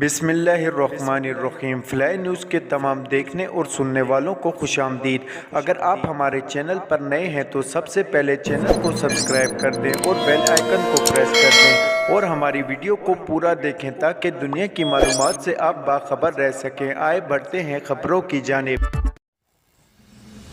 بسم اللہ الرحمن الرحیم۔ فلائی نیوز کے تمام دیکھنے اور سننے والوں کو خوش آمدید۔ اگر آپ ہمارے چینل پر نئے ہیں تو سب سے پہلے چینل کو سبسکرائب کر دیں اور بیل آئیکن کو پریس کر دیں اور ہماری ویڈیو کو پورا دیکھیں تاکہ دنیا کی معلومات سے آپ باخبر رہ سکیں۔ آئے بڑھتے ہیں خبروں کی جانب۔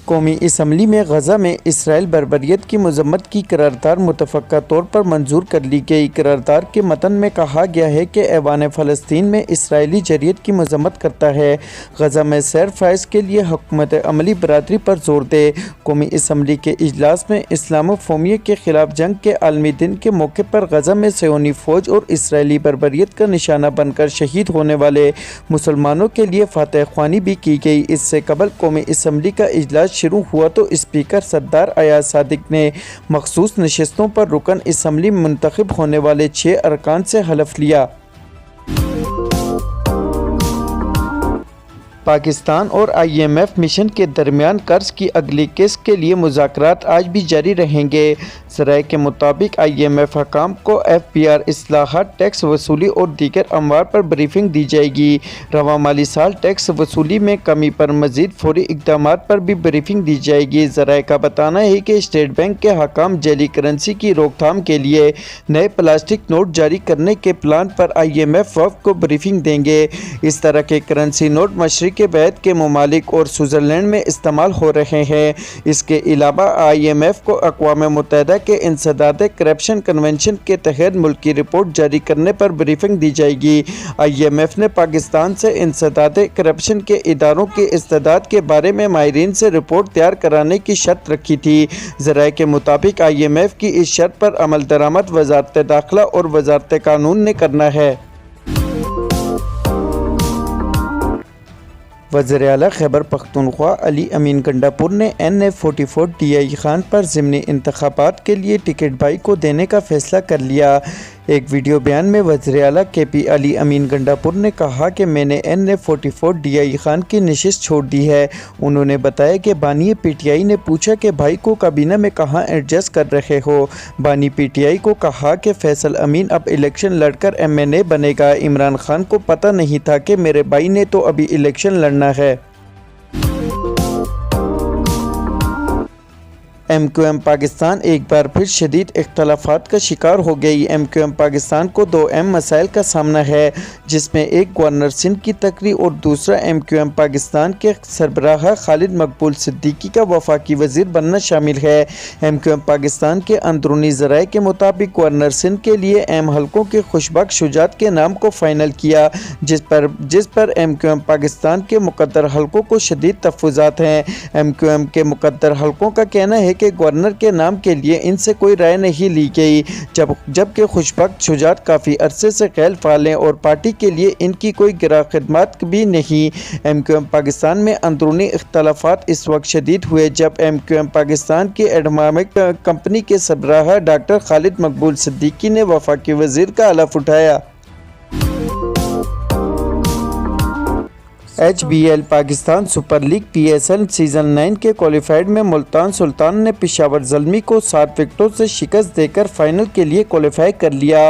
قومی اسمبلی میں غزہ میں اسرائیل بربریت کی مذمت کی قرارداد متفقہ طور پر منظور کر لی گئی۔ قرارداد کے متن میں کہا گیا ہے کہ ایوان فلسطین میں اسرائیلی جرائم کی مذمت کرتا ہے، غزہ میں سیر فائز کے لیے حکمت عملی برادری پر زور دے۔ قومی اسمبلی کے اجلاس میں اسلاموفوبیا کے خلاف جنگ کے عالمی دن کے موقع پر غزہ میں صہیونی فوج اور اسرائیلی بربریت کا نشانہ بن کر شہید ہونے والے مسلمانوں کے لیے فاتح خوانی بھی کی گئی۔ اس سے قبل قومی اسمبلی کا اجلاس شروع ہوا تو اسپیکر سردار ایاز صادق نے مخصوص نشستوں پر رکن اسمبلی منتخب ہونے والے 6 ارکان سے حلف لیا۔ پاکستان اور آئی ایم ایف مشن کے درمیان قرض کی اگلی قسط کے لیے مذاکرات آج بھی جاری رہیں گے۔ ذرائع کے مطابق آئی ایم ایف حکام کو ایف بی آر اصلاحات، ٹیکس وصولی اور دیگر امور پر بریفنگ دی جائے گی۔ رواں مالی سال ٹیکس وصولی میں کمی پر مزید فوری اقدامات پر بھی بریفنگ دی جائے گی۔ ذرائع کا بتانا ہے کہ اسٹیٹ بینک کے حکام جعلی کرنسی کی روک تھام کے لیے نئے پلاسٹک نوٹ جاری کرنے کے پلان پر آئی ایم ایف وفد کو بریفنگ دیں گے۔ اس طرح کے کرنسی نوٹ مشرق کے بعد کے ممالک اور سوئٹزرلینڈ میں استعمال ہو رہے ہیں۔ اس کے علاوہ آئی ایم ایف کو اقوام متحدہ کے انسداد کرپشن کنونشن کے تحت ملکی رپورٹ جاری کرنے پر بریفنگ دی جائے گی۔ آئی ایم ایف نے پاکستان سے انسداد کرپشن کے اداروں کی استعداد کے بارے میں ماہرین سے رپورٹ تیار کرانے کی شرط رکھی تھی۔ ذرائع کے مطابق آئی ایم ایف کی اس شرط پر عمل درآمد وزارت داخلہ اور وزارت قانون نے کرنا ہے۔ وزیر اعلیٰ خیبر پختونخوا علی امین گنڈاپور نے NF44 ڈی آئی خان پر ضمنی انتخابات کے لیے ٹکٹ بائی کو دینے کا فیصلہ کر لیا۔ ایک ویڈیو بیان میں وزیر اعلیٰ KP علی امین گنڈاپور نے کہا کہ میں نے NF44 ڈی آئی خان کی نشست چھوڑ دی ہے۔ انہوں نے بتایا کہ بانی پی ٹی آئی نے پوچھا کہ بھائی کو کابینہ میں کہاں ایڈجسٹ کر رہے ہو۔ بانی پی ٹی آئی کو کہا کہ فیصل امین اب الیکشن لڑ کر MNA بنے گا۔ عمران خان کو پتہ نہیں تھا کہ میرے بھائی نے تو ابھی الیکشن لڑنا ہے۔ MQM پاکستان ایک بار پھر شدید اختلافات کا شکار ہو گئی۔ MQM پاکستان کو 2 اہم مسائل کا سامنا ہے، جس میں ایک گورنر سندھ کی تقرری اور دوسرا MQM پاکستان کے سربراہ خالد مقبول صدیقی کا وفاقی وزیر بننا شامل ہے۔ MQM پاکستان کے اندرونی ذرائع کے مطابق گورنر سندھ کے لیے اہم حلقوں کے خوشبخت شجاعت کے نام کو فائنل کیا، جس پر MQM پاکستان کے مقرر حلقوں کو شدید تحفظات ہیں۔ MQM کے مقرر حلقوں کا کہنا ہے کہ گورنر کے نام کے لیے ان سے کوئی رائے نہیں لی گئی، جبکہ خوشبخت شجاعت کافی عرصے سے غیر فعال ہیں اور پارٹی کے لیے ان کی کوئی گراں خدمات بھی نہیں۔ MQM پاکستان میں اندرونی اختلافات اس وقت شدید ہوئے جب MQM پاکستان کی ایڈمامک کمپنی کے سربراہ ڈاکٹر خالد مقبول صدیقی نے وفاقی وزیر کا حلف اٹھایا۔ HBL Pakistan super league PSL season 9 کے کوالیفائر میں ملتان سلطان نے پشاور زلمی کو 7 وکٹوں سے شکست دے کر فائنل کے لیے کوالیفائی کر لیا۔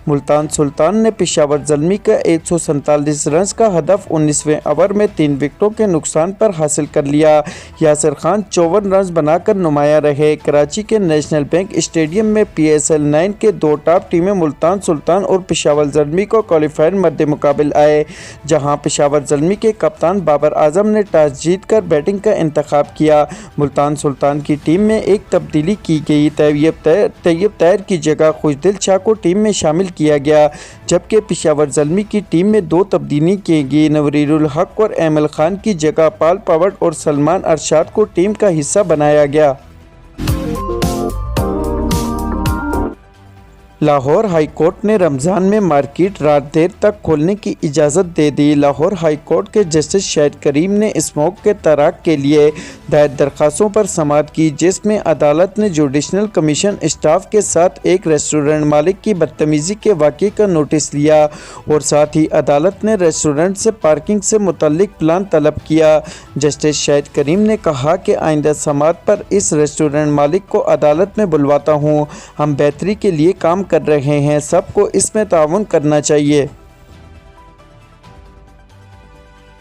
ملتان سلطان نے پشاور زلمی کا 147 رنز کا ہدف 19ویں اوور میں 3 وکٹوں کے نقصان پر حاصل کر لیا۔ یاسر خان 54 رنز بنا کر نمایاں رہے۔ کراچی کے نیشنل بینک اسٹیڈیم میں PSL 9 کے 2 ٹاپ ٹیمیں ملتان سلطان اور پشاور زلمی کو کوالیفائر مد مقابل آئے، جہاں پشاور زلمی کے کپتان بابر اعظم نے ٹاس جیت کر بیٹنگ کا انتخاب کیا۔ ملتان سلطان کی ٹیم میں ایک تبدیلی کی گئی، طیب طاہر کی جگہ خوشدل شاہ کو ٹیم میں شامل کیا گیا، جبکہ پشاور زلمی کی ٹیم میں 2 تبدیلی کی گئی، نوریر الحق اور ایمل خان کی جگہ پال پاوڑ اور سلمان ارشاد کو ٹیم کا حصہ بنایا گیا۔ لاہور ہائی کورٹ نے رمضان میں مارکیٹ رات دیر تک کھولنے کی اجازت دے دی۔ لاہور ہائی کورٹ کے جسٹس شاہد کریم نے اسموک کے تراک کے لیے دائر درخواستوں پر سماعت کی، جس میں عدالت نے جوڈیشل کمیشن اسٹاف کے ساتھ ایک ریسٹورنٹ مالک کی بدتمیزی کے واقعے کا نوٹس لیا اور ساتھ ہی عدالت نے ریسٹورنٹ سے پارکنگ سے متعلق پلان طلب کیا۔ جسٹس شاہد کریم نے کہا کہ آئندہ سماعت پر اس ریسٹورنٹ مالک کو عدالت میں بلواتا ہوں۔ ہم بہتری کے لیے کام کر رہے ہیں، سب کو اس میں تعاون کرنا چاہیے۔